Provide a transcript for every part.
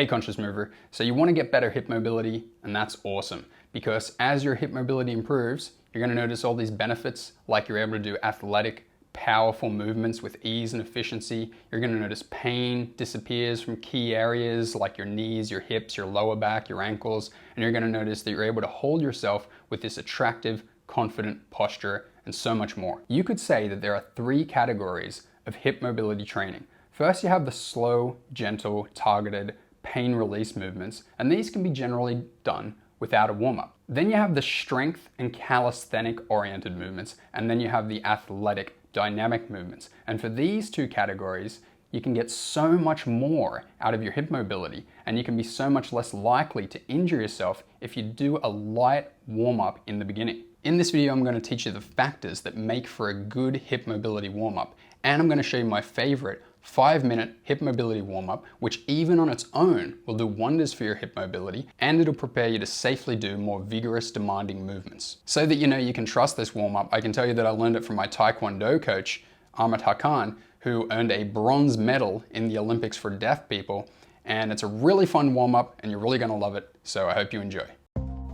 Hey Conscious Mover, so you want to get better hip mobility, and that's awesome because as your hip mobility improves, you're going to notice all these benefits, like you're able to do athletic, powerful movements with ease and efficiency. You're going to notice pain disappears from key areas like your knees, your hips, your lower back, your ankles, and you're going to notice that you're able to hold yourself with this attractive, confident posture and so much more. You could say that there are 3 categories of hip mobility training. First, you have the slow, gentle, targeted, pain release movements, and these can be generally done without a warm-up. Then you have the strength and calisthenic oriented movements, and then you have the athletic dynamic movements. And for these 2 categories, you can get so much more out of your hip mobility, and you can be so much less likely to injure yourself if you do a light warm-up in the beginning. In this video, I'm going to teach you the factors that make for a good hip mobility warm-up, and I'm going to show you my favorite 5-minute hip mobility warm-up, which even on its own will do wonders for your hip mobility, and it'll prepare you to safely do more vigorous, demanding movements. So that you know you can trust this warm-up, I can tell you that I learned it from my Taekwondo coach, Ahmed Hakan, who earned a bronze medal in the Olympics for deaf people, and it's a really fun warm-up, and you're really going to love it, so I hope you enjoy.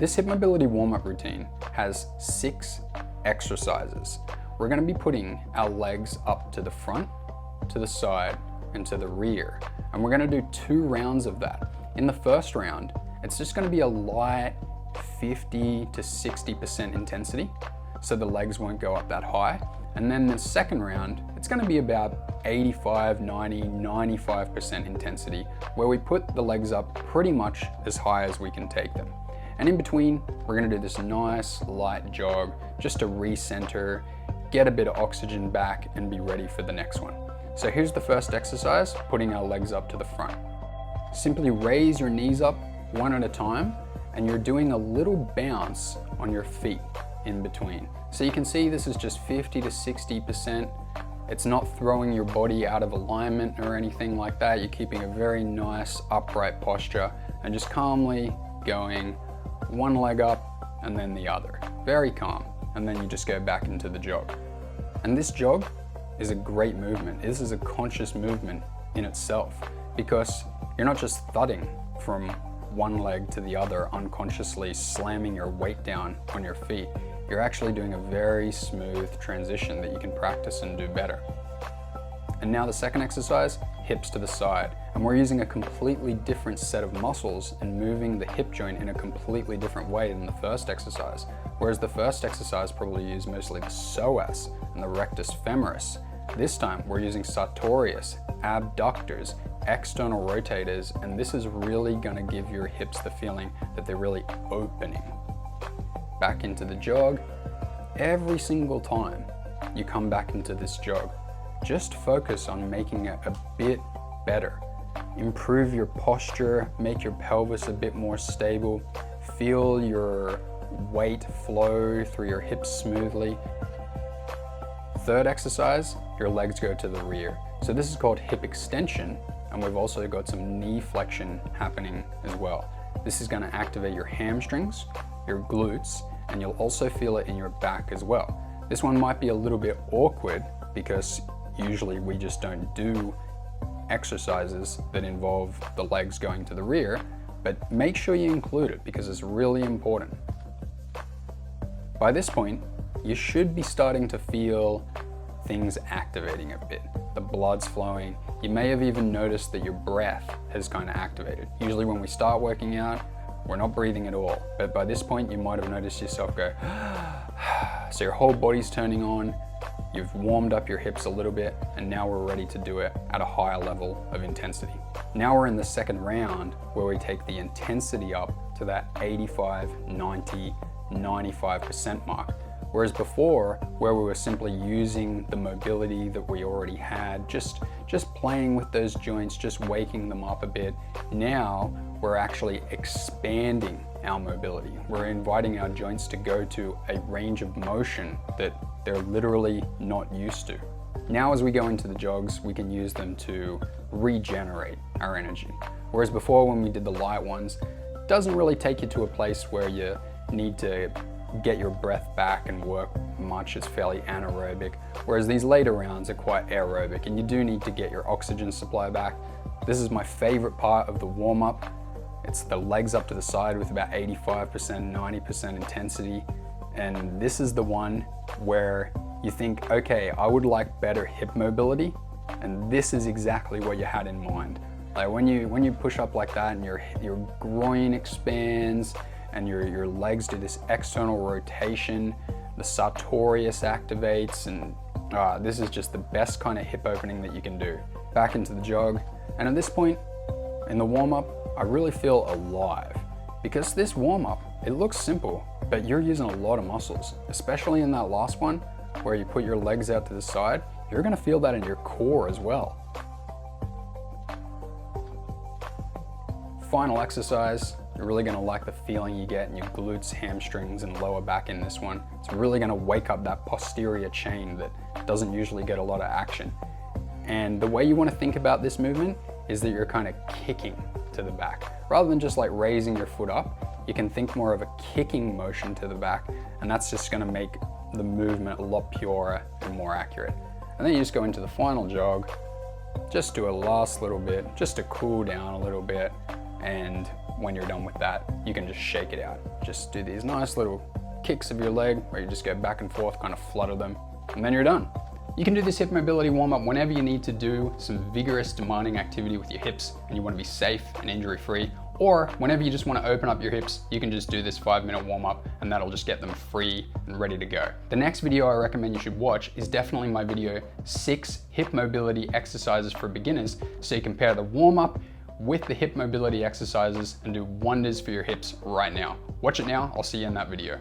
This hip mobility warm-up routine has 6 exercises. We're going to be putting our legs up to the front, to the side, and to the rear. And we're gonna do 2 rounds of that. In the first round, it's just gonna be a light 50 to 60% intensity, so the legs won't go up that high. And then the second round, it's gonna be about 85, 90, 95% intensity, where we put the legs up pretty much as high as we can take them. And in between, we're gonna do this nice light jog, just to recenter, get a bit of oxygen back, and be ready for the next one. So here's the first exercise, putting our legs up to the front. Simply raise your knees up one at a time, and you're doing a little bounce on your feet in between. So you can see this is just 50 to 60%. It's not throwing your body out of alignment or anything like that. You're keeping a very nice upright posture and just calmly going one leg up and then the other. Very calm. And then you just go back into the jog. And this jog is a great movement. This is a conscious movement in itself because you're not just thudding from one leg to the other, unconsciously slamming your weight down on your feet. You're actually doing a very smooth transition that you can practice and do better. And now the second exercise, hips to the side. And we're using a completely different set of muscles and moving the hip joint in a completely different way than the first exercise. Whereas the first exercise probably used mostly the psoas and the rectus femoris. This time we're using sartorius, abductors, external rotators, and this is really gonna give your hips the feeling that they're really opening. Back into the jog. Every single time you come back into this jog, just focus on making it a bit better. Improve your posture, make your pelvis a bit more stable, feel your weight flow through your hips smoothly. Third exercise, your legs go to the rear. So this is called hip extension, and we've also got some knee flexion happening as well. This is gonna activate your hamstrings, your glutes, and you'll also feel it in your back as well. This one might be a little bit awkward because usually we just don't do exercises that involve the legs going to the rear, but make sure you include it because it's really important. By this point, you should be starting to feel things activating a bit. The blood's flowing. You may have even noticed that your breath has kind of activated. Usually when we start working out, we're not breathing at all. But by this point, you might have noticed yourself go, so your whole body's turning on, you've warmed up your hips a little bit, and now we're ready to do it at a higher level of intensity. Now we're in the second round where we take the intensity up to that 85, 90, 95% mark. Whereas before, where we were simply using the mobility that we already had, just playing with those joints, just waking them up a bit, now we're actually expanding our mobility. We're inviting our joints to go to a range of motion that they're literally not used to. Now as we go into the jogs, we can use them to regenerate our energy. Whereas before when we did the light ones, it doesn't really take you to a place where you need to get your breath back and work much. It's fairly anaerobic, whereas these later rounds are quite aerobic, and you do need to get your oxygen supply back. This is my favorite part of the warm up. It's the legs up to the side with about 85%, 90% intensity. And this is the one where you think, okay, I would like better hip mobility. And this is exactly what you had in mind. Like when you push up like that and your groin expands and your legs do this external rotation, the sartorius activates, and this is just the best kind of hip opening that you can do. Back into the jog. And at this point in the warm up, I really feel alive because this warm up, it looks simple, but you're using a lot of muscles, especially in that last one where you put your legs out to the side. You're gonna feel that in your core as well. Final exercise, you're really gonna like the feeling you get in your glutes, hamstrings, and lower back in this one. It's really gonna wake up that posterior chain that doesn't usually get a lot of action. And the way you wanna think about this movement is that you're kind of kicking to the back. Rather than just like raising your foot up, you can think more of a kicking motion to the back, and that's just gonna make the movement a lot purer and more accurate. And then you just go into the final jog, just do a last little bit, just to cool down a little bit. And when you're done with that, you can just shake it out. Just do these nice little kicks of your leg where you just go back and forth, kind of flutter them, and then you're done. You can do this hip mobility warm-up whenever you need to do some vigorous, demanding activity with your hips and you want to be safe and injury-free, or whenever you just want to open up your hips, you can just do this 5-minute warm-up and that'll just get them free and ready to go. The next video I recommend you should watch is definitely my video, 6 hip mobility exercises for beginners, so you compare the warm-up with the hip mobility exercises and do wonders for your hips right now. Watch it now, I'll see you in that video.